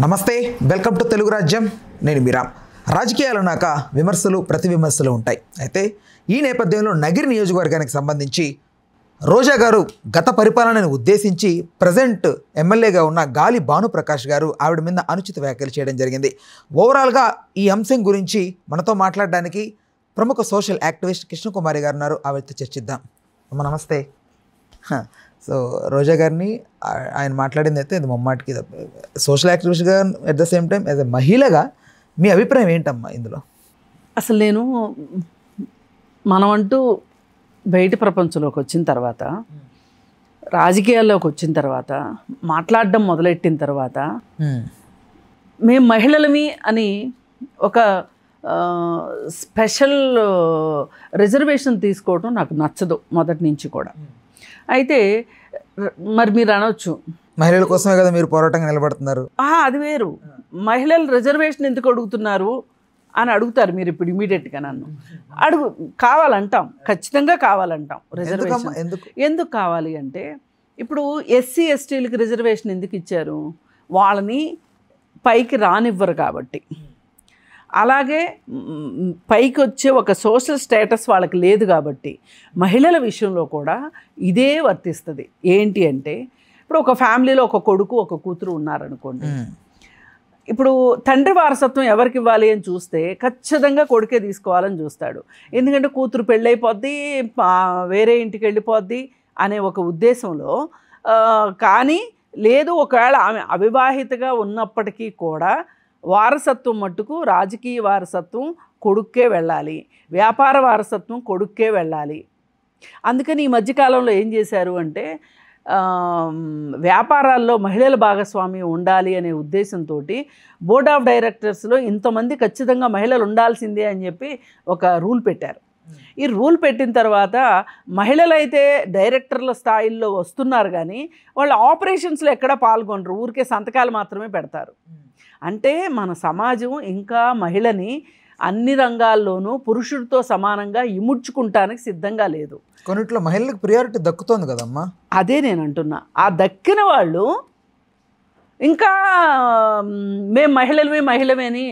నమస్తే, welcome to Telugu రాజ్యం. నేను మీరామ్. రాజకీయాలు నాక విమర్శలు ప్రతి విమర్శలు ఉంటాయి. అయితే ఈ నేపథ్యంలో నగిరి నియోజకవర్గానికి సంబంధించి రోజా గారు గత పరిపాలనను ఉద్దేశించి ప్రజెంట్ ఎమ్మెల్యేగా ఉన్న గాలి భానుప్రకాష్ గారు ఆవిడ మీద అనుచిత వ్యాఖ్యలు చేయడం జరిగింది. ఓవరాల్గా ఈ అంశం గురించి మనతో మాట్లాడడానికి ప్రముఖ సోషల్ యాక్టివిస్ట్ కృష్ణకుమారి గారు ఉన్నారు. ఆవిడతో చర్చిద్దాం. అమ్మ నమస్తే. సో రోజా గారిని ఆయన మాట్లాడింది అయితే ఇది మమ్మాటికి సోషల్ యాక్టివిస్ట్గా at the same time as a మహిళగా మీ అభిప్రాయం ఏంటమ్మా ఇందులో? అసలు నేను మనమంటూ బయట ప్రపంచంలోకి వచ్చిన తర్వాత, రాజకీయాల్లోకి వచ్చిన తర్వాత, మాట్లాడడం మొదలెట్టిన తర్వాత మేము మహిళలమి అని ఒక స్పెషల్ రిజర్వేషన్ తీసుకోవడం నాకు నచ్చదు మొదటి నుంచి కూడా. అయితే మరి మీరు అనొచ్చు, మహిళల కోసమే కదా మీరు పోరాటంగా నిలబడుతున్నారు. అది వేరు. మహిళలు రిజర్వేషన్ ఎందుకు అడుగుతున్నారు అని అడుగుతారు మీరు ఇప్పుడు ఇమీడియట్గా. నన్ను కావాలంటాం, ఖచ్చితంగా కావాలంటాం. రిజర్వేషన్ ఎందుకు కావాలి అంటే, ఇప్పుడు ఎస్సీ ఎస్టీలకి రిజర్వేషన్ ఎందుకు ఇచ్చారు? వాళ్ళని పైకి రానివ్వరు కాబట్టి. అలాగే పైకి వచ్చే ఒక సోషల్ స్టేటస్ వాళ్ళకి లేదు కాబట్టి మహిళల విషయంలో కూడా ఇదే వర్తిస్తుంది. ఏంటి అంటే, ఇప్పుడు ఒక ఫ్యామిలీలో ఒక కొడుకు ఒక కూతురు ఉన్నారనుకోండి. ఇప్పుడు తండ్రి వారసత్వం ఎవరికి ఇవ్వాలి అని చూస్తే ఖచ్చితంగా కొడుకే తీసుకోవాలని చూస్తాడు. ఎందుకంటే కూతురు పెళ్ళైపోద్ది, వేరే ఇంటికి వెళ్ళిపోద్ది అనే ఒక ఉద్దేశంలో. కానీ లేదు, ఒకవేళ ఆమె అవివాహితగా ఉన్నప్పటికీ కూడా వారసత్వం మట్టుకు రాజకీయ వారసత్వం కొడుక్కే వెళ్ళాలి, వ్యాపార వారసత్వం కొడుక్కే వెళ్ళాలి. అందుకని ఈ మధ్యకాలంలో ఏం చేశారు అంటే, వ్యాపారాల్లో మహిళల భాగస్వామ్యం ఉండాలి అనే ఉద్దేశంతో బోర్డ్ ఆఫ్ డైరెక్టర్స్లో ఇంతమంది ఖచ్చితంగా మహిళలు ఉండాల్సిందే అని చెప్పి ఒక రూల్ పెట్టారు. ఈ రూల్ పెట్టిన తర్వాత మహిళలైతే డైరెక్టర్ల స్థాయిల్లో వస్తున్నారు, కానీ వాళ్ళు ఆపరేషన్స్లో ఎక్కడా పాల్గొనరు, ఊరికే సంతకాలు మాత్రమే పెడతారు. అంటే మన సమాజం ఇంకా మహిళని అన్ని రంగాల్లోనూ పురుషుడితో సమానంగా ఇముడ్చుకుంటానికి సిద్ధంగా లేదు. కొన్నిట్లో మహిళలకు ప్రియారిటీ దక్కుతోంది కదమ్మా. అదే నేను అంటున్నా. ఆ దక్కిన వాళ్ళు ఇంకా మేము మహిళమే అని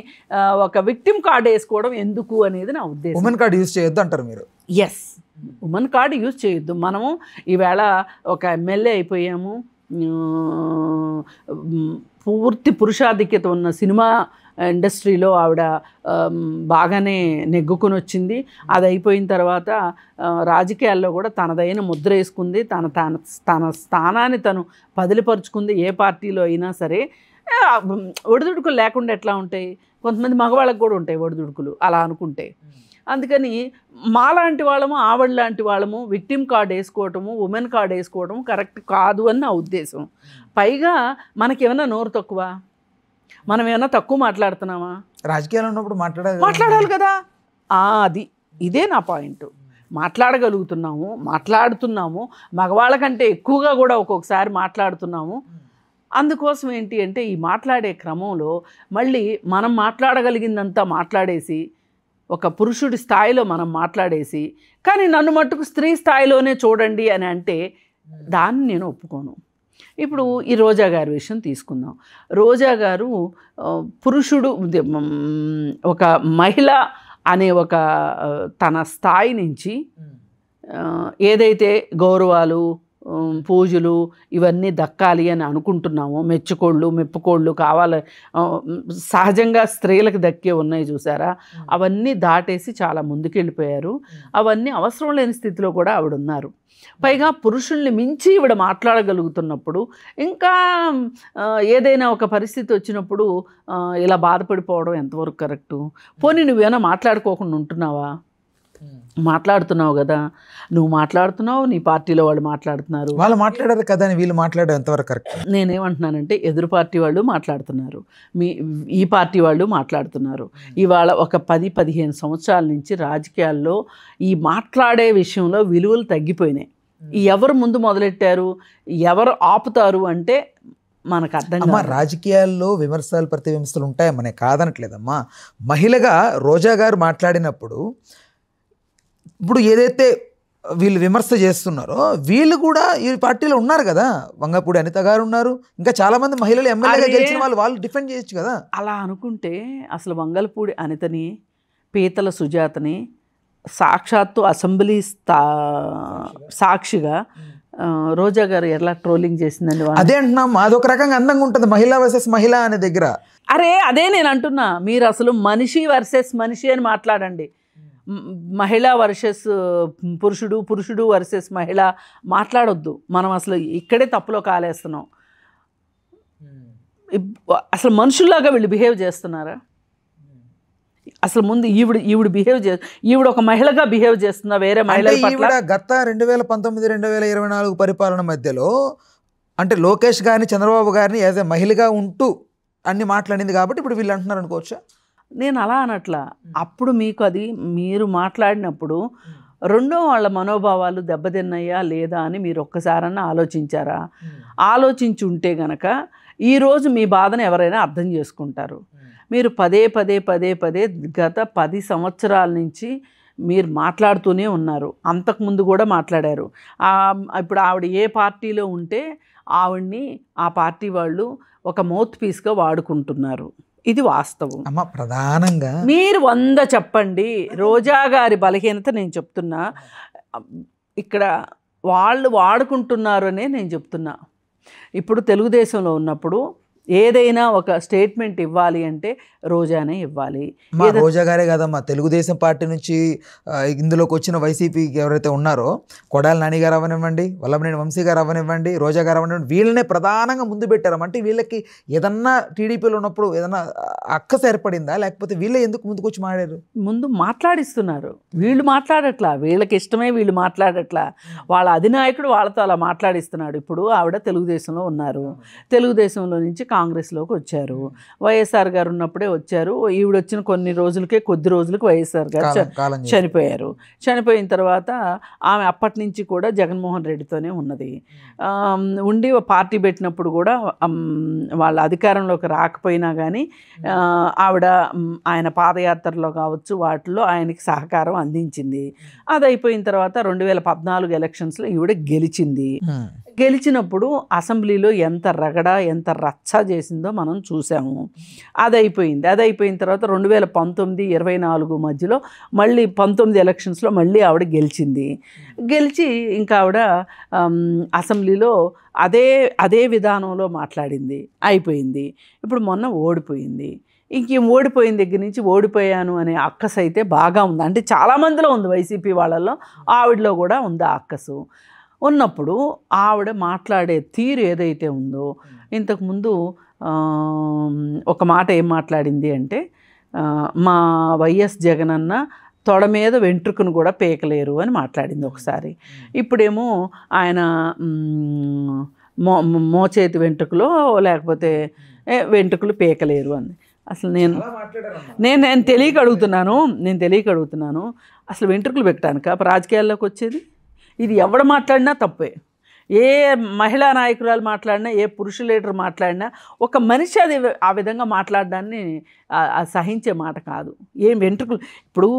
ఒక విక్టిమ్ కార్డు వేసుకోవడం ఎందుకు అనేది నా ఉద్దేశం. ఉమెన్ కార్డు యూజ్ చేయొద్దు అంటారు మీరు? ఎస్, ఉమెన్ కార్డు యూజ్ చేయొద్దు. మనము ఈవేళ ఒక ఎమ్మెల్యే అయిపోయాము, పూర్తి పురుషాధిక్యత ఉన్న సినిమా ఇండస్ట్రీలో ఆవిడ బాగానే నెగ్గుకొని వచ్చింది. అది అయిపోయిన తర్వాత రాజకీయాల్లో కూడా తనదైన ముద్ర వేసుకుంది, తన స్థానాన్ని తను పదిలిపరుచుకుంది. ఏ పార్టీలో అయినా సరే ఒడిదుడుకులు లేకుండా ఎట్లా ఉంటాయి? కొంతమంది మగవాళ్ళకు కూడా ఉంటాయి ఒడిదుడుకులు అలా అనుకుంటే. అందుకని మాలాంటి వాళ్ళము, ఆవిడ లాంటి వాళ్ళము విక్టిమ్ కార్డు వేసుకోవటము, ఉమెన్ కార్డు వేసుకోవటము కరెక్ట్ కాదు అని నా ఉద్దేశం. పైగా మనకేమైనా నోరు తక్కువ? మనం ఏమైనా తక్కువ మాట్లాడుతున్నామా? రాజకీయాలు ఉన్నప్పుడు మాట్లాడాలి కదా. ఇదే నా పాయింట్. మాట్లాడుతున్నాము, మగవాళ్ళ కంటే ఎక్కువగా కూడా ఒక్కొక్కసారి మాట్లాడుతున్నాము. అందుకోసం ఏంటి అంటే, ఈ మాట్లాడే క్రమంలో మళ్ళీ మనం మాట్లాడగలిగిందంతా మాట్లాడేసి, ఒక పురుషుడి స్థాయిలో మనం మాట్లాడేసి, కానీ నన్ను మట్టుకు స్త్రీ స్థాయిలోనే చూడండి అని అంటే దాన్ని నేను ఒప్పుకోను. ఇప్పుడు ఈ రోజా గారి విషయం తీసుకుందాం. రోజా గారు పురుషుడు, ఒక మహిళ అనే ఒక తన స్థాయి నుంచి ఏదైతే గౌరవాలు, పూజలు ఇవన్నీ దక్కాలి అని అనుకుంటున్నామో, మెప్పుకోళ్ళు కావాలి, సహజంగా స్త్రీలకు దక్కే ఉన్నాయి చూసారా, అవన్నీ దాటేసి చాలా ముందుకెళ్ళిపోయారు. అవన్నీ అవసరం లేని స్థితిలో కూడా ఆవిడ ఉన్నారు. పైగా పురుషుల్ని మించి ఈవిడ మాట్లాడగలుగుతున్నప్పుడు, ఇంకా ఏదైనా ఒక పరిస్థితి వచ్చినప్పుడు ఇలా బాధపడిపోవడం ఎంతవరకు కరెక్టు? పోనీ నువ్వేమైనా మాట్లాడుకోకుండా ఉంటున్నావా? మాట్లాడుతున్నావు కదా, నువ్వు మాట్లాడుతున్నావు, నీ పార్టీలో వాళ్ళు మాట్లాడుతున్నారు, వాళ్ళు మాట్లాడారు కదా అని వీళ్ళు మాట్లాడడం ఎంతవరకు కరెక్ట్? నేనేమంటున్నానంటే, ఎదురు పార్టీ వాళ్ళు మాట్లాడుతున్నారు, ఈ పార్టీ వాళ్ళు మాట్లాడుతున్నారు. ఇవాళ ఒక 10-15 సంవత్సరాల నుంచి రాజకీయాల్లో ఈ మాట్లాడే విషయంలో విలువలు తగ్గిపోయినాయి. ఎవరు ముందు మొదలెట్టారు, ఎవరు ఆపుతారు అంటే మనకు అర్థం కాదు. రాజకీయాల్లో విమర్శలు ప్రతి విమర్శలు ఉంటాయమ్మనే కాదనట్లేదమ్మా. మహిళగా రోజా గారు మాట్లాడినప్పుడు ఇప్పుడు ఏదైతే వీళ్ళు విమర్శ చేస్తున్నారో వీళ్ళు కూడా ఈ పార్టీలో ఉన్నారు కదా. వంగపూడి అనిత గారు ఉన్నారు, ఇంకా చాలామంది మహిళలు ఎమ్మెల్యేగా గెలిచిన వాళ్ళు డిఫెండ్ చేయొచ్చు కదా. అలా అనుకుంటే అసలు వంగలపూడి అనితని, పీతల సుజాతని సాక్షాత్తు అసెంబ్లీ సాక్షిగా రోజా గారు ఎలా ట్రోలింగ్ చేసిందండి. అదే అంటున్నాం, అదొక రకంగా అందంగా ఉంటుంది మహిళ వర్సెస్ మహిళ అనే దగ్గర. అరే అదే నేను అంటున్నా, మీరు అసలు మనిషి వర్సెస్ మనిషి అని మాట్లాడండి. మహిళ వర్సెస్ పురుషుడు, పురుషుడు వర్సెస్ మహిళ మాట్లాడొద్దు. మనం అసలు ఇక్కడే తప్పులో కాలేస్తున్నాం. అసలు మనుషుల్లాగా వీళ్ళు బిహేవ్ చేస్తున్నారా? అసలు ముందు ఈవిడ బిహేవ్ ఈవిడ ఒక మహిళగా బిహేవ్ చేస్తుందా వేరే మహిళల పట్ల? గత 2019-2024 పరిపాలన మధ్యలో అంటే లోకేష్ గారిని, చంద్రబాబు గారిని యాజ్ ఎ మహిళగా ఉంటూ అన్ని మాట్లాడింది కాబట్టి ఇప్పుడు వీళ్ళు అంటున్నారు అనుకోవచ్చా? నేను అలా అనట్లా. అప్పుడు మీకు అది మీరు మాట్లాడినప్పుడు రెండో వాళ్ళ మనోభావాలు దెబ్బతిన్నాయా లేదా అని మీరు ఒక్కసారన్నా ఆలోచించారా? ఆలోచించి ఉంటే గనక ఈరోజు మీ బాధను ఎవరైనా అర్థం చేసుకుంటారు. మీరు పదే గత 10 సంవత్సరాల నుంచి మీరు మాట్లాడుతూనే ఉన్నారు. అంతకుముందు కూడా మాట్లాడారు. ఇప్పుడు ఆవిడ ఏ పార్టీలో ఉంటే ఆవిడ్ని ఆ పార్టీ వాళ్ళు ఒక మౌత్ పీస్గా వాడుకుంటున్నారు. ఇది వాస్తవం. అమ్మ ప్రధానంగా మీరు 100 చెప్పండి. రోజా గారి బలహీనత నేను చెప్తున్నా, ఇక్కడ వాళ్ళు వాడుకుంటున్నారు అనే నేను చెప్తున్నా. ఇప్పుడు తెలుగుదేశంలో ఉన్నప్పుడు ఏదైనా ఒక స్టేట్మెంట్ ఇవ్వాలి అంటే రోజానే ఇవ్వాలి. రోజా గారే కాదమ్మా, తెలుగుదేశం పార్టీ నుంచి ఇందులోకి వచ్చిన వైసీపీకి ఎవరైతే ఉన్నారో కొడాలి నాని గారు అవనివ్వండి, వల్లభనేని వంశీ గారు అవనివ్వండి, రోజా గారు అవనివ్వండి, వీళ్ళనే ప్రధానంగా ముందు పెట్టారమంటే వీళ్ళకి ఏదన్నా టీడీపీలో ఉన్నప్పుడు ఏదన్నా అక్కస ఏర్పడిందా, లేకపోతే వీళ్ళే ఎందుకు ముందుకు వచ్చి మాట్లాడారు? ముందు మాట్లాడిస్తున్నారు. వీళ్ళు మాట్లాడట్లా, వీళ్ళకి ఇష్టమే వీళ్ళు మాట్లాడట్లా. వాళ్ళ అధినాయకుడు వాళ్ళతో అలా మాట్లాడిస్తున్నాడు. ఇప్పుడు ఆవిడ తెలుగుదేశంలో ఉన్నారు, తెలుగుదేశంలో నుంచి కాంగ్రెస్లోకి వచ్చారు. వైఎస్ఆర్ గారు ఉన్నప్పుడే వచ్చారు. ఈవిడ వచ్చిన కొద్ది రోజులకి వైఎస్ఆర్ గారు చనిపోయారు. చనిపోయిన తర్వాత ఆమె అప్పటి నుంచి కూడా జగన్మోహన్ రెడ్డితోనే ఉన్నది. ఉండి పార్టీ పెట్టినప్పుడు కూడా వాళ్ళ అధికారంలోకి రాకపోయినా కానీ ఆవిడ ఆయన పాదయాత్రలో కావచ్చు వాటిల్లో ఆయనకి సహకారం అందించింది. అది అయిపోయిన తర్వాత 2014 ఎలక్షన్స్లో ఈవిడ గెలిచింది. గెలిచినప్పుడు అసెంబ్లీలో ఎంత రగడ ఎంత రచ్చ చేసిందో మనం చూసాము. అది అయిపోయిన తర్వాత 2019-24 మధ్యలో మళ్ళీ 19 ఎలక్షన్స్లో మళ్ళీ ఆవిడ గెలిచి ఇంకా ఆవిడ అసెంబ్లీలో అదే విధానంలో మాట్లాడింది. అయిపోయింది. ఇప్పుడు మొన్న ఓడిపోయింది. ఓడిపోయిన దగ్గర నుంచి ఓడిపోయాను అనే అక్కసు అయితే బాగా ఉంది. అంటే చాలామందిలో ఉంది, వైసీపీ వాళ్ళల్లో ఆవిడలో కూడా ఉంది ఆ అక్కసు. ఉన్నప్పుడు ఆవిడ మాట్లాడే తీరు ఏదైతే ఉందో, ఇంతకుముందు ఒక మాట ఏం మాట్లాడింది అంటే, మా వైఎస్ జగనన్న తొడ మీద వెంట్రుకను కూడా పీకలేరు అని మాట్లాడింది ఒకసారి. ఇప్పుడేమో ఆయన మోచేతి వెంట్రుకలో లేకపోతే వెంట్రుకలు పీకలేరు అని. అసలు నేను తెలియక అడుగుతున్నాను, అసలు వెంట్రుకలు పెట్టడానిక రాజకీయాల్లోకి వచ్చేది? ఇది ఎవడు మాట్లాడినా తప్పే. ఏ మహిళా నాయకురాలు మాట్లాడినా, ఏ పురుష లీడర్ మాట్లాడినా, ఒక మనిషి అది ఆ విధంగా మాట్లాడడాన్ని సహించే మాట కాదు. ఏం వెంట్రుకలు, ఇప్పుడు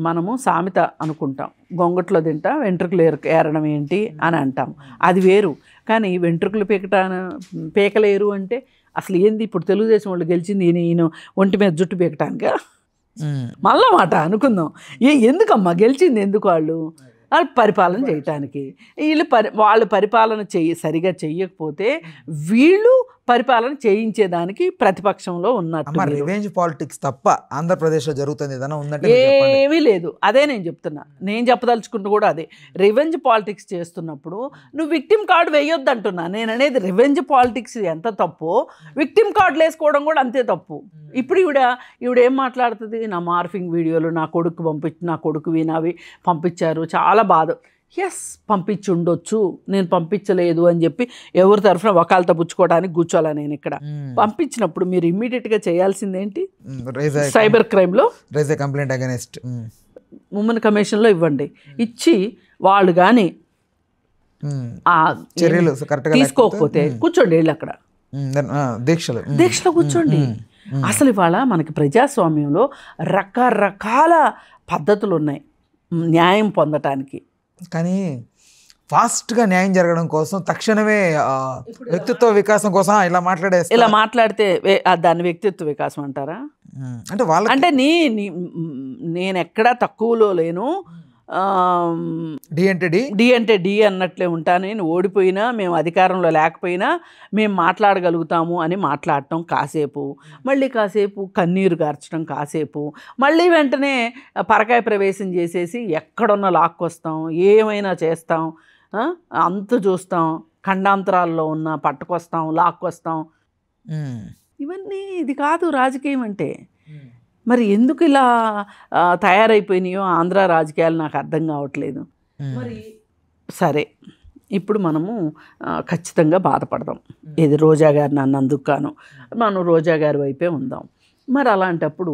మనము సామెత అనుకుంటాం, గొంగట్లో తింటా వెంట్రుకలు ఏరడం ఏంటి అని అంటాం, అది వేరు. కానీ వెంట్రుకలు పీకలేరు అంటే అసలు ఏంది? ఇప్పుడు తెలుగుదేశం వాళ్ళు గెలిచింది ఈయన ఒంటి మీద జుట్టు పీకటానికా? మళ్ళా మాట అనుకుందాం. ఎందుకమ్మా గెలిచింది? ఎందుకు? వాళ్ళు పరిపాలన చేయటానికి. వాళ్ళు పరిపాలన సరిగా చెయ్యకపోతే వీళ్ళు పరిపాలన చేయించేదానికి ప్రతిపక్షంలో ఉన్నట్టు. రివెంజ్ పాలిటిక్స్ తప్ప ఆంధ్రప్రదేశ్లో జరుగుతుంది ఏదైనా ఉందంటే ఏమీ లేదు. అదే నేను చెప్తున్నా, నేను చెప్పదలుచుకుంటూ కూడా అదే. రివెంజ్ పాలిటిక్స్ చేస్తున్నప్పుడు నువ్వు విక్టిమ్ కార్డు వేయొద్దు అంటున్నా. నేను అనేది రివెంజ్ పాలిటిక్స్ ఎంత తప్పో విక్టిమ్ కార్డులు వేసుకోవడం కూడా అంతే తప్పు. ఇప్పుడు ఈవిడ ఏం మాట్లాడుతుంది? నా మార్ఫింగ్ వీడియోలు నా కొడుకువి నావి పంపించారు, చాలా బాధ. ఎస్, పంపించి ఉండొచ్చు, నేను పంపించలేదు అని చెప్పి ఎవరి తరఫున వకాలతో పుచ్చుకోవడానికి కూర్చోాలా నేను ఇక్కడ. పంపించినప్పుడు మీరు ఇమ్మీడియట్గా చేయాల్సిందేంటి? సైబర్ క్రైమ్లో కంప్లైంట్ అగైన్స్ట్ ఉమెన్ కమిషన్లో ఇవ్వండి. ఇచ్చి వాళ్ళు కానీ చర్యలు తీసుకోకపోతే కూర్చోండి, వెళ్ళి అక్కడ దీక్షలో కూర్చోండి. అసలు ఇవాళ మనకి ప్రజాస్వామ్యంలో రకరకాల పద్ధతులు ఉన్నాయి. న్యాయం పొందటానికి. కానీ ఫాస్ట్గా న్యాయం జరగడం కోసం తక్షణమే వ్యక్తిత్వ వికాసం కోసం ఇలా మాట్లాడేస్తారు. ఇలా మాట్లాడితే దాన్ని వ్యక్తిత్వ వికాసం అంటారా? అంటే వాళ్ళ అంటే నేను ఎక్కడా తక్కువలో లేను, డి అంటే డి అన్నట్లే ఉంటాను. నేను ఓడిపోయినా, మేము అధికారంలో లేకపోయినా మేము మాట్లాడగలుగుతాము అని మాట్లాడటం కాసేపు, మళ్ళీ కాసేపు కన్నీరు గార్చడం కాసేపు, మళ్ళీ వెంటనే పరకాయ ప్రవేశం చేసేసి ఎక్కడున్న లాక్కొస్తాం, ఏమైనా చేస్తాం, అంత చూస్తాం, ఖండాంతరాల్లో ఉన్న పట్టుకొస్తాం, లాక్కొస్తాం. ఇవన్నీ ఇది కాదు రాజకీయం అంటే. మరి ఎందుకు ఇలా తయారైపోయినాయో ఆంధ్ర రాజకీయాలు నాకు అర్థం కావట్లేదు. మరి సరే, ఇప్పుడు మనము ఖచ్చితంగా బాధపడదాం. ఇది రోజా గారు నన్ను అందుకు కాను, మనం రోజా గారి వైపే ఉందాం. మరి అలాంటప్పుడు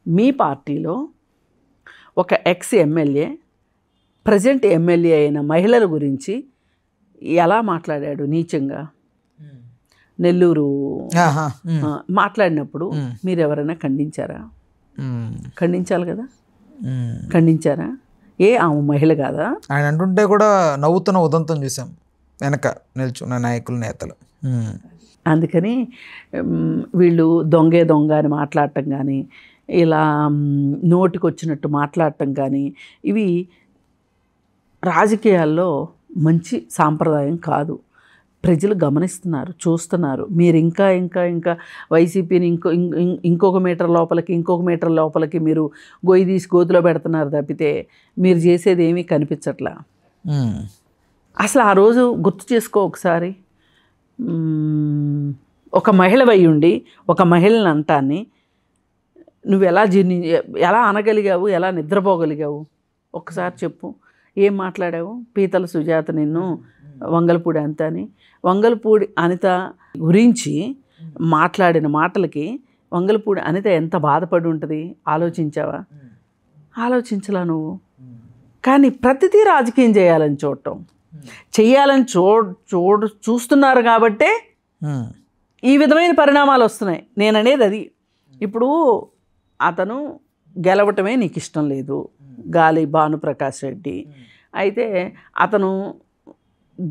మీ పార్టీలో ఒక ఎక్స్ ఎమ్మెల్యే ప్రజెంట్ ఎమ్మెల్యే అయిన మహిళల గురించి ఎలా మాట్లాడాడు నీచంగా నెల్లూరు మాట్లాడినప్పుడు మీరు ఎవరైనా ఖండించారా? ఖండించాలి కదా, ఖండించారా? ఆమె మహిళ కాదా? ఆయన అంటుంటే కూడా నవ్వుతున్న ఉదంతం చూసాం వెనక నిల్చున్న నాయకులు, నేతలు. అందుకని వీళ్ళు దొంగ అని మాట్లాడటం కానీ, ఇలా నోటికి వచ్చినట్టు మాట్లాడటం కానీ, ఇవి రాజకీయాల్లో మంచి సాంప్రదాయం కాదు. ప్రజలు గమనిస్తున్నారు, చూస్తున్నారు. మీరు ఇంకా ఇంకా ఇంకా వైసీపీని ఇంకొక మీటర్ లోపలికి మీరు గొయ్యి తీసి గోతులో పెడుతున్నారు తప్పితే మీరు చేసేది ఏమీ కనిపించట్లా. అసలు ఆ రోజు గుర్తు చేసుకో ఒకసారి. ఒక మహిళవై ఉండి ఒక మహిళని అంటాన్ని నువ్వు ఎలా అనగలిగావు, ఎలా నిద్రపోగలిగావు ఒక్కసారి చెప్పు. ఏం మాట్లాడావు? పీతల సుజాత నిన్ను వంగలపూడి అనిత అని, వంగలపూడి అనిత గురించి మాట్లాడిన మాటలకి వంగలపూడి అనిత ఎంత బాధపడి ఉంటుంది ఆలోచించావా? ఆలోచించలా నువ్వు. కానీ ప్రతిదీ రాజకీయం చేయాలని చూస్తున్నారు కాబట్టే ఈ విధమైన పరిణామాలు వస్తున్నాయి. నేననేది అది. ఇప్పుడు అతను గెలవటమే నీకు ఇష్టం లేదు, గాలి భానుప్రకాష్ రెడ్డి. అయితే అతను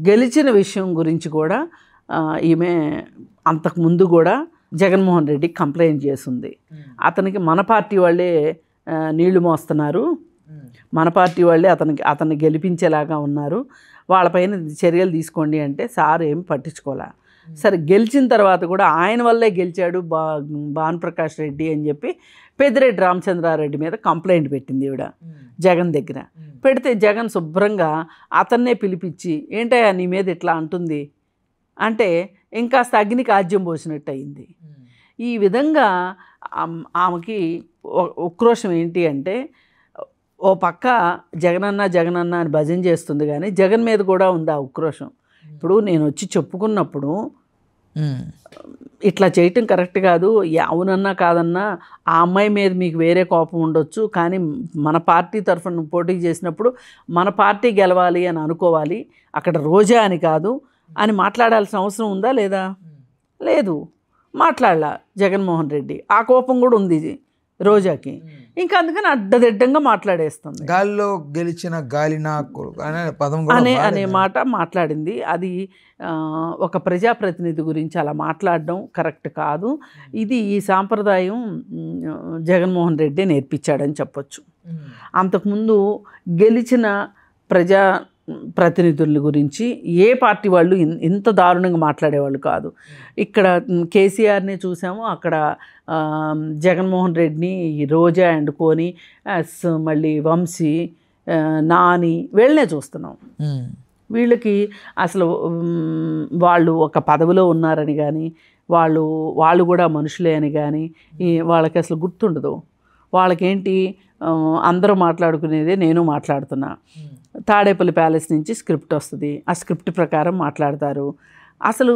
గెలిచిన విషయం గురించి కూడా ఈమె అంతకుముందు కూడా జగన్మోహన్ రెడ్డికి కంప్లైంట్ చేసింది. అతనికి మన పార్టీ వాళ్ళే నీళ్లు మోస్తున్నారు, మన పార్టీ వాళ్ళే అతన్ని గెలిపించేలాగా ఉన్నారు, వాళ్ళపైన చర్యలు తీసుకోండి అంటే సార్ ఏమి పట్టించుకోలే. సరే, గెలిచిన తర్వాత కూడా ఆయన వల్లే గెలిచాడు భానుప్రకాష్ రెడ్డి అని చెప్పి పెద్దిరెడ్డి రామచంద్రారెడ్డి మీద కంప్లైంట్ పెట్టింది ఈవిడ జగన్ దగ్గర. పెడితే జగన్ శుభ్రంగా అతన్నే పిలిపించి ఏంటయ్యా నీ మీద ఇట్లా అంటుంది అంటే ఇంకాస్త అగ్నికి ఆజ్యం పోసినట్టు అయింది. ఈ విధంగా ఆమెకి ఉక్రోషం ఏంటి అంటే, ఓ పక్క జగనన్న అని భజన చేస్తుంది, కానీ జగన్ మీద కూడా ఉంది ఆ ఉక్రోషం. ఇప్పుడు నేను వచ్చి చెప్పుకున్నప్పుడు ఇట్లా చేయటం కరెక్ట్ కాదు, అవునన్నా కాదన్నా ఆ అమ్మాయి మీద మీకు వేరే కోపం ఉండొచ్చు, కానీ మన పార్టీ తరఫున పోటీ చేసినప్పుడు మన పార్టీ గెలవాలి అని అనుకోవాలి, అక్కడ రోజా అని కాదు అని మాట్లాడాల్సిన అవసరం ఉందా లేదా? లేదు, మాట్లాడలా జగన్మోహన్ రెడ్డి. ఆ కోపం కూడా ఉంది రోజాకి. ఇంకా అందుకని అడ్డదిడ్డంగా మాట్లాడేస్తుంది. గాలిలో గెలిచిన గాలి నాకు అనే మాట మాట్లాడింది. అది ఒక ప్రజాప్రతినిధి గురించి అలా మాట్లాడడం కరెక్ట్ కాదు. ఇది ఈ సాంప్రదాయం జగన్మోహన్ రెడ్డి నేర్పించాడని చెప్పొచ్చు. అంతకుముందు గెలిచిన ప్రతినిధుల గురించి ఏ పార్టీ వాళ్ళు ఇంత దారుణంగా మాట్లాడేవాళ్ళు కాదు. ఇక్కడ కేసీఆర్ని చూసాము, అక్కడ జగన్మోహన్ రెడ్డిని రోజా అండుకొని మళ్ళీ వంశీ, నాని వీళ్ళనే చూస్తున్నాం. వీళ్ళకి అసలు వాళ్ళు ఒక పదవిలో ఉన్నారని కానీ వాళ్ళు కూడా మనుషులే అని కానీ వాళ్ళకి అసలు గుర్తుండదు. వాళ్ళకేంటి, అందరూ మాట్లాడుకునేదే నేను మాట్లాడుతున్నా. తాడేపల్లి ప్యాలెస్ నుంచి స్క్రిప్ట్ వస్తుంది, ఆ స్క్రిప్ట్ ప్రకారం మాట్లాడతారు. అసలు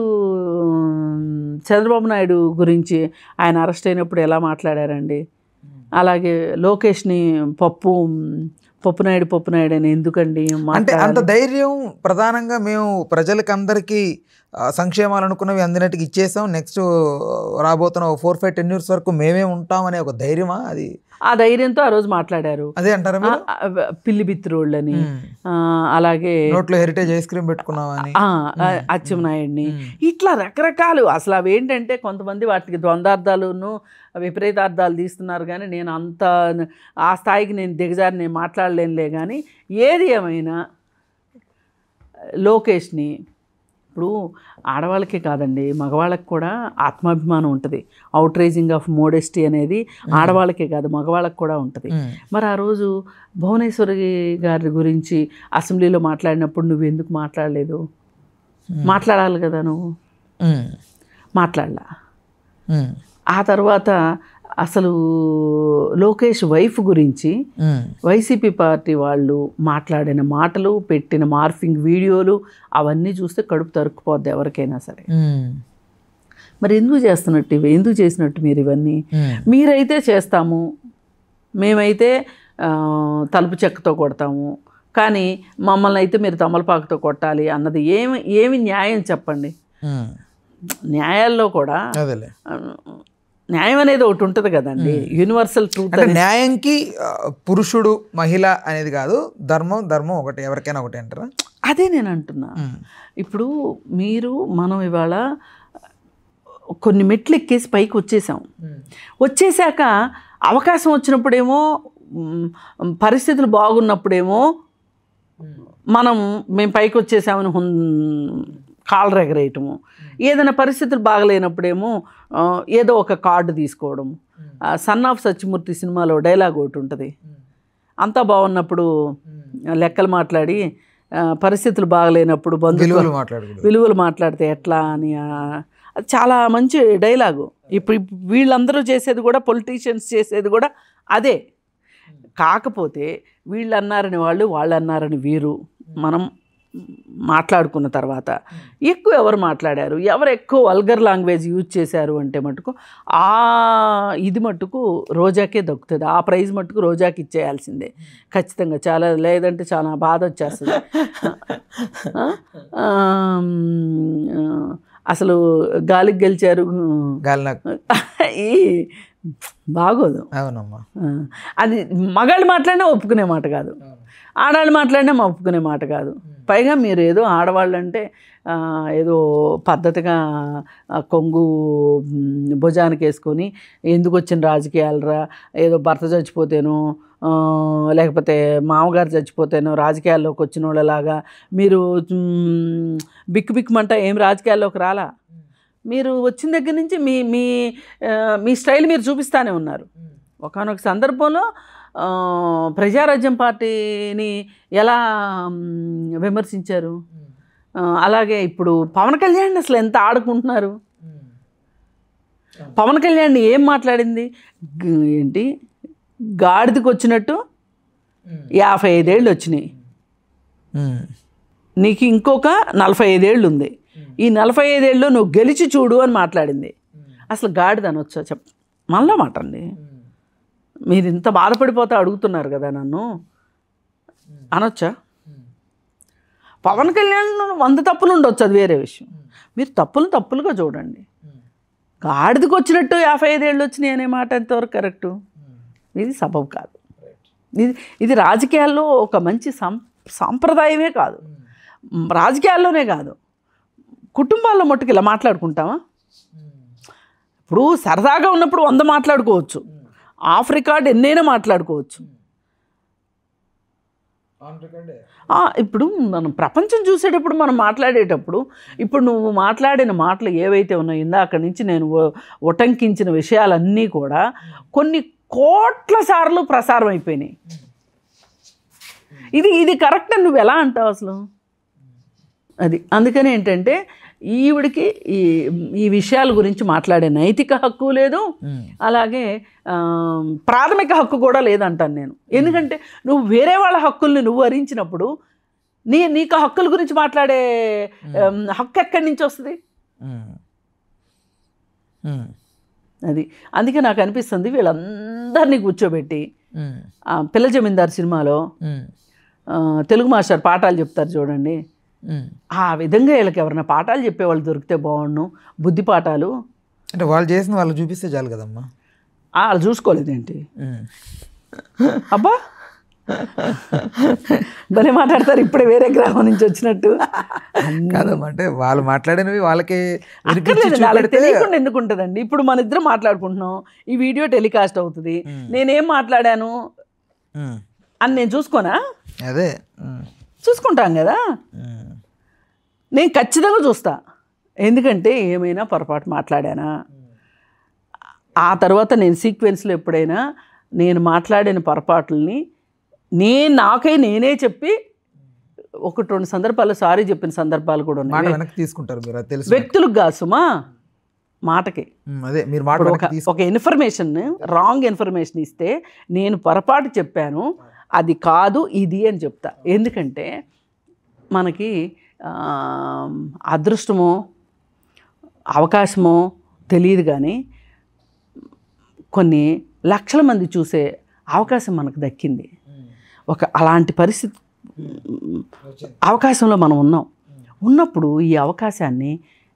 చంద్రబాబు నాయుడు గురించి ఆయన అరెస్ట్ అయినప్పుడు ఎలా మాట్లాడారండి? అలాగే లోకేష్ని పప్పునాయుడు అని ఎందుకండి అంటే అంత ధైర్యం ప్రధానంగా మేము ప్రజలకు అందరికీ సంక్షేమాలు అనుకున్నవి అందినట్టుగా ఇచ్చేసాం, నెక్స్ట్ రాబోతున్న 4-5-10 years వరకు మేమే ఉంటామనే ఒక ధైర్యమా అది? ఆ ధైర్యంతో ఆ రోజు మాట్లాడారు. అదే అంటారా మీరు? పిల్లి బిత్రోళ్ళని, అలాగే నోట్లో హెరిటేజ్ ఐస్ క్రీమ్ పెట్టుకున్నామని, అచ్చెన్నాయుడిని, ఇట్లా రకరకాలు. అసలు అవి ఏంటంటే కొంతమంది వాటికి ద్వంద్వార్థాలను విపరీతార్థాలు తీస్తున్నారు. కానీ నేను అంత ఆ స్థాయికి నేను దిగజారి నేను మాట్లాడలేనులే. కానీ ఏది ఏమైనా లోకేష్ని ఇప్పుడు ఆడవాళ్ళకే కాదండి, మగవాళ్ళకి కూడా ఆత్మాభిమానం ఉంటుంది. అవుట్రేజింగ్ ఆఫ్ మోడెస్టీ అనేది ఆడవాళ్ళకే కాదు మగవాళ్ళకి కూడా ఉంటుంది. మరి ఆ రోజు భువనేశ్వరి గారి గురించి అసెంబ్లీలో మాట్లాడినప్పుడు నువ్వు ఎందుకు మాట్లాడలేదు? మాట్లాడాలి కదా నువ్వు, మాట్లాడలా. ఆ తర్వాత అసలు లోకేష్ వైఫ్ గురించి వైసీపీ పార్టీ వాళ్ళు మాట్లాడిన మాటలు, పెట్టిన మార్ఫింగ్ వీడియోలు అవన్నీ చూస్తే కడుపు తరుక్కుపోద్ది ఎవరికైనా సరే. మరి ఎందుకు చేస్తున్నట్టు ఇవి, ఎందుకు చేసినట్టు మీరు ఇవన్నీ? మీరైతే చేస్తాము, మేమైతే తలుపు చెక్కతో కొడతాము, కానీ మమ్మల్ని అయితే మీరు తమలపాకుతో కొట్టాలి అన్నది ఏమి న్యాయం చెప్పండి? న్యాయాల్లో కూడా న్యాయం అనేది ఒకటి ఉంటుంది కదండి, యూనివర్సల్ ట్రూత్. అంటే న్యాయంకి పురుషుడు మహిళ అనేది కాదు, ధర్మం ఒకటి, ఎవరికైనా ఒకటి అంటారా? అదే నేను అంటున్నా. ఇప్పుడు మనం ఇవాళ కొన్ని మెట్లు ఎక్కేసి పైకి వచ్చేసాక అవకాశం వచ్చినప్పుడేమో, పరిస్థితులు బాగున్నప్పుడేమో మేము పైకి వచ్చేసామని కాలర్ ఎగరేయటము, ఏదైనా పరిస్థితులు బాగలేనప్పుడేమో ఏదో ఒక కార్డు తీసుకోవడం. సన్ ఆఫ్ సత్యమూర్తి సినిమాలో డైలాగ్ ఒకటి ఉంటుంది, అంతా బాగున్నప్పుడు లెక్కలు మాట్లాడి పరిస్థితులు బాగలేనప్పుడు విలువలు మాట్లాడితే ఎట్లా అని. అది చాలా మంచి డైలాగు. ఇప్పుడు వీళ్ళందరూ చేసేది కూడా, పొలిటీషియన్స్ చేసేది కూడా అదే. కాకపోతే వీళ్ళు అన్నారని వాళ్ళు అన్నారని వీరు మనం మాట్లాడుకున్న తర్వాత ఎక్కువ ఎవరు మాట్లాడారు, ఎవరు ఎక్కువ వల్గర్ లాంగ్వేజ్ యూజ్ చేశారు అంటే మటుకు ఇది మట్టుకు రోజాకే దక్కుతుంది. ఆ ప్రైజ్ మట్టుకు రోజాకి ఇచ్చేయాల్సిందే ఖచ్చితంగా. చాలా లేదంటే చాలా బాధ వచ్చేస్తుంది. అసలు గాలికి గెలిచారు, ఈ బాగోదు. అవునమ్మా, అది మగాళ్ళు మాట్లాడినా ఒప్పుకునే మాట కాదు, ఆడవాళ్ళు మాట్లాడినా ఒప్పుకునే మాట కాదు. పైగా మీరు ఏదో ఆడవాళ్ళు అంటే ఏదో పద్ధతిగా కొంగు భుజానికి వేసుకొని ఎందుకు వచ్చిన రాజకీయాలరా, ఏదో భర్త చచ్చిపోతేనో లేకపోతే మామగారు చచ్చిపోతేనో రాజకీయాల్లోకి వచ్చిన వాళ్ళలాగా మీరు బిక్కుమంట ఏం రాజకీయాల్లోకి రాలా. మీరు వచ్చిన దగ్గర నుంచి మీ స్టైల్ మీరు చూపిస్తూనే ఉన్నారు. ఒకానొక సందర్భంలో ప్రజారాజ్యం పార్టీని ఎలా విమర్శించారు, అలాగే ఇప్పుడు పవన్ కళ్యాణ్ అసలు ఎంత ఆడుకుంటున్నారు. పవన్ కళ్యాణ్ ఏం మాట్లాడింది ఏంటి, గాడిదకి వచ్చినట్టు 55 ఏళ్ళు వచ్చినాయి, నీకు ఇంకొక 45 ఏళ్ళు ఉంది, ఈ 45 ఏళ్ళు నువ్వు గెలిచి చూడు అని మాట్లాడింది. అసలు గాడిద అనొచ్చా? మళ్ళా మాట అండి. మీరు ఇంత బాధపడిపోతే అడుగుతున్నారు కదా నన్ను, అనొచ్చా? పవన్ కళ్యాణ్ 100 తప్పులు ఉండొచ్చు, అది వేరే విషయం. మీరు తప్పులుగా చూడండి. గాడిదకి వచ్చినట్టు 55 ఏళ్ళు వచ్చినాయి అనే మాట ఎంతవరకు కరెక్టు? ఇది సబబు కాదు. ఇది రాజకీయాల్లో ఒక మంచి సాంప్రదాయమే కాదు, రాజకీయాల్లోనే కాదు, కుటుంబాల్లో మట్టుకు ఇలా మాట్లాడుకుంటామా? ఇప్పుడు సరదాగా ఉన్నప్పుడు 100 మాట్లాడుకోవచ్చు, ఆఫ్ రికార్డ్ ఎన్నైనా మాట్లాడుకోవచ్చు. ఇప్పుడు మనం ప్రపంచం చూసేటప్పుడు మనం మాట్లాడేటప్పుడు ఇప్పుడు నువ్వు మాట్లాడిన మాటలు ఏవైతే ఉన్నాయో ఇందాక నుంచి నేను ఉటంకించిన విషయాలన్నీ కూడా కొన్ని కోట్ల సార్లు ప్రసారం అయిపోయినాయి. ఇది కరెక్ట్ అని నువ్వు ఎలా అంటావు అసలు? అది అందుకని ఏంటంటే ఈవిడికి ఈ విషయాల గురించి మాట్లాడే నైతిక హక్కు లేదు, అలాగే ప్రాథమిక హక్కు కూడా లేదంటాను నేను. ఎందుకంటే నువ్వు వేరే వాళ్ళ హక్కుల్ని నువ్వు హరించినప్పుడు నీకు హక్కుల గురించి మాట్లాడే హక్కు ఎక్కడి నుంచి వస్తుంది? అది అందుకే నాకు అనిపిస్తుంది వీళ్ళందరినీ కూర్చోబెట్టి పిల్ల జమీందార్ సినిమాలో తెలుగు మాస్టర్ పాఠాలు చెప్తారు చూడండి, ఆ విధంగా వీళ్ళకి ఎవరైనా పాఠాలు చెప్పేవాళ్ళు దొరికితే బాగుండు, బుద్ధి పాఠాలు. అంటే వాళ్ళు చేసిన వాళ్ళు చూపిస్తే చాలు కదమ్మా. వాళ్ళు చూసుకోలేదేంటి? అబ్బా భలే మాట్లాడతారు, ఇప్పుడే వేరే గ్రామం నుంచి వచ్చినట్టు. కాదమ్మా, అంటే వాళ్ళు మాట్లాడినవి వాళ్ళకే వాళ్ళకి తెలియకుండా ఎందుకు ఉంటుందండి? ఇప్పుడు మన ఇద్దరం మాట్లాడుకుంటున్నాం, ఈ వీడియో టెలికాస్ట్ అవుతుంది, నేనేం మాట్లాడాను అని నేను చూసుకోనా? అదే చూసుకుంటాం కదా. నేను ఖచ్చితంగా చూస్తా, ఎందుకంటే ఏమైనా పొరపాటు మాట్లాడానా, ఆ తర్వాత నేను సీక్వెన్స్లో ఎప్పుడైనా నేను మాట్లాడిన పొరపాట్లని నేనే చెప్పి 1-2 సందర్భాల్లో సారీ చెప్పిన సందర్భాలు కూడా ఉన్నాయి. వెనక్కి తీసుకుంటారు మీరు, అది తెలుసు. వ్యక్తులకు కాదు సుమా, మాటకి. అదే మీరు ఒక ఇన్ఫర్మేషన్, రాంగ్ ఇన్ఫర్మేషన్ ఇస్తే నేను పొరపాటు చెప్పాను, అది కాదు ఇది అని చెప్తా. ఎందుకంటే మనకి అదృష్టమో అవకాశమో తెలియదు, కానీ కొన్ని లక్షల మంది చూసే అవకాశం మనకు దక్కింది. అలాంటి పరిస్థితి అవకాశంలో మనం ఉన్నప్పుడు ఈ అవకాశాన్ని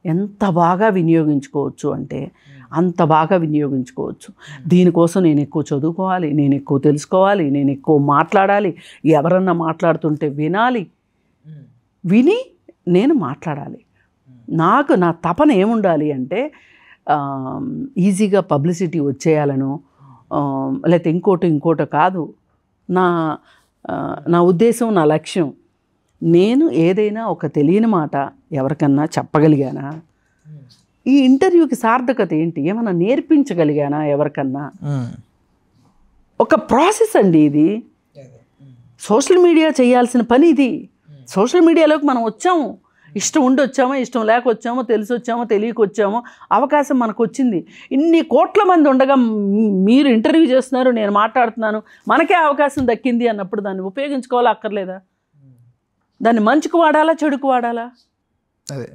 ఎంత బాగా వినియోగించుకోవచ్చు అంటే అంత బాగా వినియోగించుకోవచ్చు. దీనికోసం నేను ఎక్కువ చదువుకోవాలి, నేను ఎక్కువ తెలుసుకోవాలి, నేను ఎక్కువ మాట్లాడాలి, ఎవరన్నా మాట్లాడుతుంటే విని నేను మాట్లాడాలి. నా తపన ఏముండాలి అంటే ఈజీగా పబ్లిసిటీ వచ్చేయాలను, లేకపోతే ఇంకోటో కాదు. నా ఉద్దేశం, నా లక్ష్యం, నేను ఏదైనా ఒక తెలియని మాట ఎవరికన్నా చెప్పగలిగానా, ఈ ఇంటర్వ్యూకి సార్థకత ఏంటి, ఏమన్నా నేర్పించగలిగానా ఎవరికన్నా, ఒక ప్రాసెస్ అండి ఇది. సోషల్ మీడియా చేయాల్సిన పని ఇది. సోషల్ మీడియాలోకి మనం వచ్చాము, ఇష్టం ఉండి వచ్చామో, ఇష్టం లేక వచ్చామో, తెలిసి వచ్చామో, తెలియక వచ్చామో, అవకాశం మనకు వచ్చింది. ఇన్ని కోట్ల మంది ఉండగా మీరు ఇంటర్వ్యూ చేస్తున్నారు, నేను మాట్లాడుతున్నాను, మనకే అవకాశం దక్కింది అన్నప్పుడు దాన్ని ఉపయోగించుకోవాలా అక్కర్లేదా? దాన్ని మంచికి వాడాలా, చెడుకు వాడాలా? అదే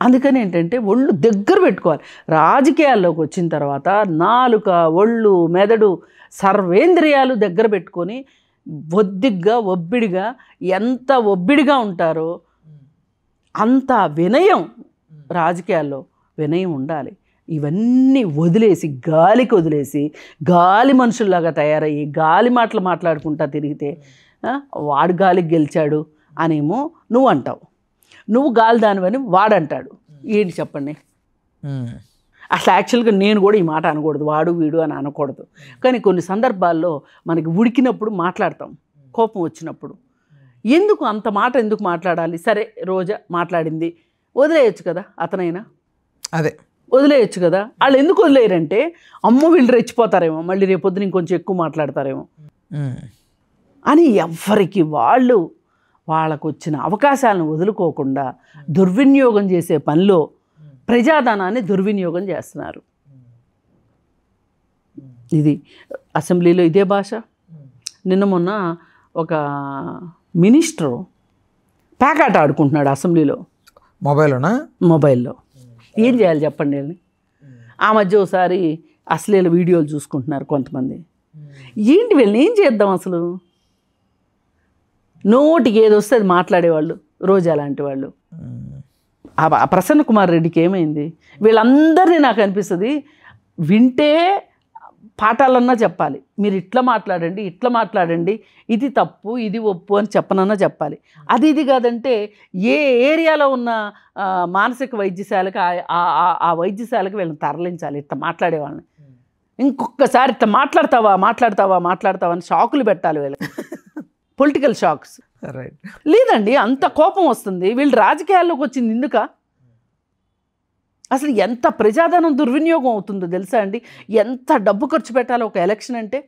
అందుకని ఏంటంటే ఒళ్ళు దగ్గర పెట్టుకోవాలి. రాజకీయాల్లోకి వచ్చిన తర్వాత నాలుక, ఒళ్ళు, మెదడు, సర్వేంద్రియాలు దగ్గర పెట్టుకొని ఒబ్బిడిగా ఎంత ఒబ్బిడిగా ఉంటారో అంత వినయం, రాజకీయాల్లో వినయం ఉండాలి. ఇవన్నీ వదిలేసి గాలి మనుషుల్లాగా తయారయ్యి గాలి మాటలు మాట్లాడుకుంటా తిరిగితే వాడు గాలికి గెలిచాడు అనేమో నువ్వు అంటావు, నువ్వు గాలి దానివని వాడంటాడు. ఏంటి చెప్పండి? అసలు యాక్చువల్గా నేను కూడా ఈ మాట అనకూడదు, వాడు వీడు అని అనకూడదు. కానీ కొన్ని సందర్భాల్లో మనకి ఉడికినప్పుడు మాట్లాడతాం, కోపం వచ్చినప్పుడు. ఎందుకు అంత మాట ఎందుకు మాట్లాడాలి? సరే రోజా మాట్లాడింది, వదిలేయచ్చు కదా, అతనైనా అదే వదిలేయచ్చు కదా. వాళ్ళు ఎందుకు వదిలేయరంటే అమ్మో వీళ్ళు రెచ్చిపోతారేమో, మళ్ళీ రేపొద్దున ఇంకొంచెం ఎక్కువ మాట్లాడతారేమో అని ఎవరికి వాళ్ళకు వచ్చిన అవకాశాలను వదులుకోకుండా దుర్వినియోగం చేసే పనిలో ప్రజాధనాన్ని దుర్వినియోగం చేస్తున్నారు. ఇది అసెంబ్లీలో ఇదే భాష. నిన్న మొన్న ఒక మినిస్టరు ప్యాకాట ఆడుకుంటున్నాడు అసెంబ్లీలో, మొబైల్లో. ఏం చేయాలి చెప్పండి? ఆ మధ్య ఒకసారి అశ్లీల వీడియోలు చూసుకుంటున్నారు కొంతమంది. ఏంటి వీళ్ళని ఏం చేద్దాం? అసలు నోటికి ఏది వస్తే అది మాట్లాడేవాళ్ళు రోజా లాంటి వాళ్ళు. ఆ ప్రసన్న కుమార్ రెడ్డికి ఏమైంది? వీళ్ళందరినీ నాకు అనిపిస్తుంది వింటే పాఠాలన్నా చెప్పాలి. మీరు ఇట్లా మాట్లాడండి, ఇది తప్పు ఇది ఒప్పు అని చెప్పనన్నా చెప్పాలి. ఇది కాదంటే ఏ ఏరియాలో ఉన్న మానసిక వైద్యశాలకు ఆ వైద్యశాలకు వీళ్ళని తరలించాలి. ఇట్లా మాట్లాడే వాళ్ళని ఇంకొకసారి ఇట్లా మాట్లాడతావా అని షాకులు పెట్టాలి వీళ్ళకి, పొలిటికల్ షాక్స్. రైట్. లేదండి, అంత కోపం వస్తుంది. వీళ్ళు రాజకీయాల్లోకి వచ్చింది ఎందుక? అసలు ఎంత ప్రజాధనం దుర్వినియోగం అవుతుందో తెలుసా అండి? ఎంత డబ్బు ఖర్చు పెట్టాలో ఒక ఎలక్షన్ అంటే,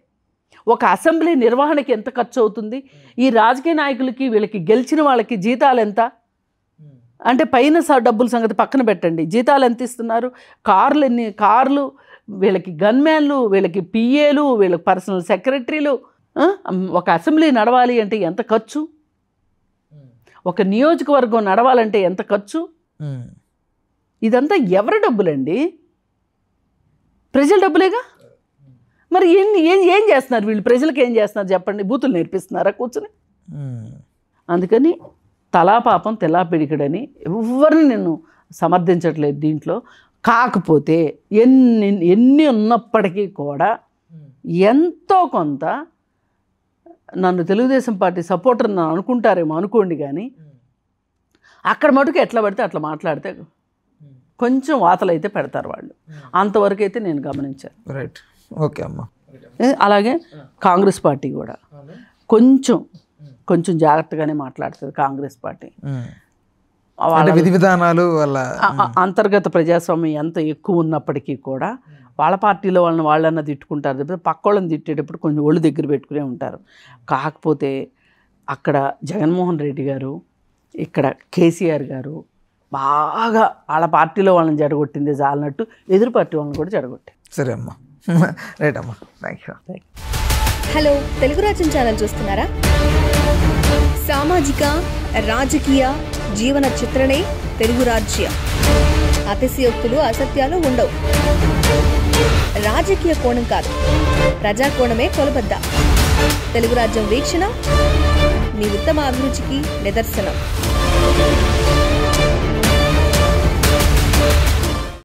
ఒక అసెంబ్లీ నిర్వహణకి ఎంత ఖర్చు అవుతుంది? ఈ రాజకీయ నాయకులకి వీళ్ళకి గెలిచిన వాళ్ళకి జీతాలు ఎంత అంటే, పైన డబ్బుల సంగతి పక్కన పెట్టండి, జీతాలు ఎంత ఇస్తున్నారు? కార్లు, వీళ్ళకి గన్మ్యాన్లు, వీళ్ళకి పిఏలు, వీళ్ళకి పర్సనల్ సెక్రటరీలు. ఒక అసెంబ్లీ నడవాలి అంటే ఎంత ఖర్చు? ఒక నియోజకవర్గం నడవాలంటే ఎంత ఖర్చు? ఇదంతా ఎవరి డబ్బులండి? ప్రజల డబ్బులేగా. మరి ఏం చేస్తున్నారు వీళ్ళు? ప్రజలకు ఏం చేస్తున్నారు చెప్పండి? బూతులు నేర్పిస్తున్నారా కూర్చుని? అందుకని తలాపాపం తెలా పిడికడని ఎవరిని నేను సమర్థించట్లేదు దీంట్లో. కాకపోతే ఎన్ని ఉన్నప్పటికీ కూడా ఎంతో కొంత నన్ను తెలుగుదేశం పార్టీ సపోర్టర్ నన్ను అనుకుంటారేమో అనుకోండి, కానీ అక్కడ మటుకు ఎట్లా పడితే అట్లా మాట్లాడితే కొంచెం వాతలు అయితే పెడతారు వాళ్ళు. అంతవరకు అయితే నేను గమనించాను. రైట్, ఓకే అమ్మ. అలాగే కాంగ్రెస్ పార్టీ కూడా కొంచెం జాగ్రత్తగానే మాట్లాడుతుంది. కాంగ్రెస్ పార్టీ వాళ్ళ విధి విధానాలు, వాళ్ళ అంతర్గత ప్రజాస్వామ్యం ఎంత ఎక్కువ ఉన్నప్పటికీ కూడా వాళ్ళ పార్టీలో వాళ్ళన్న తిట్టుకుంటారు తప్పితే పక్క వాళ్ళని తిట్టేటప్పుడు కొంచెం ఒళ్ళు దగ్గర పెట్టుకునే ఉంటారు. కాకపోతే అక్కడ జగన్మోహన్ రెడ్డి గారు, ఇక్కడ కేసీఆర్ గారు బాగా వాళ్ళ పార్టీలో వాళ్ళని జడగొట్టింది చాలన్నట్టు ఎదురు పార్టీ వాళ్ళని కూడా జడగొట్టారు. సరే అమ్మా, రైట్ అమ్మా, థ్యాంక్ యూ. హలో, తెలుగు రాజ్యం ఛానల్ చూస్తున్నారా? సామాజిక రాజకీయ జీవన చిత్రణే తెలుగు రాజ్యం. అతిశయోక్తులు అసత్యాలు ఉండవు. రాజకీయ కోణం కాదు, ప్రజా కోణమే కొలబద్ద. తెలుగు రాజ్యం వీక్షణ మీ ఉత్తమ అభిరుచికి నిదర్శనం.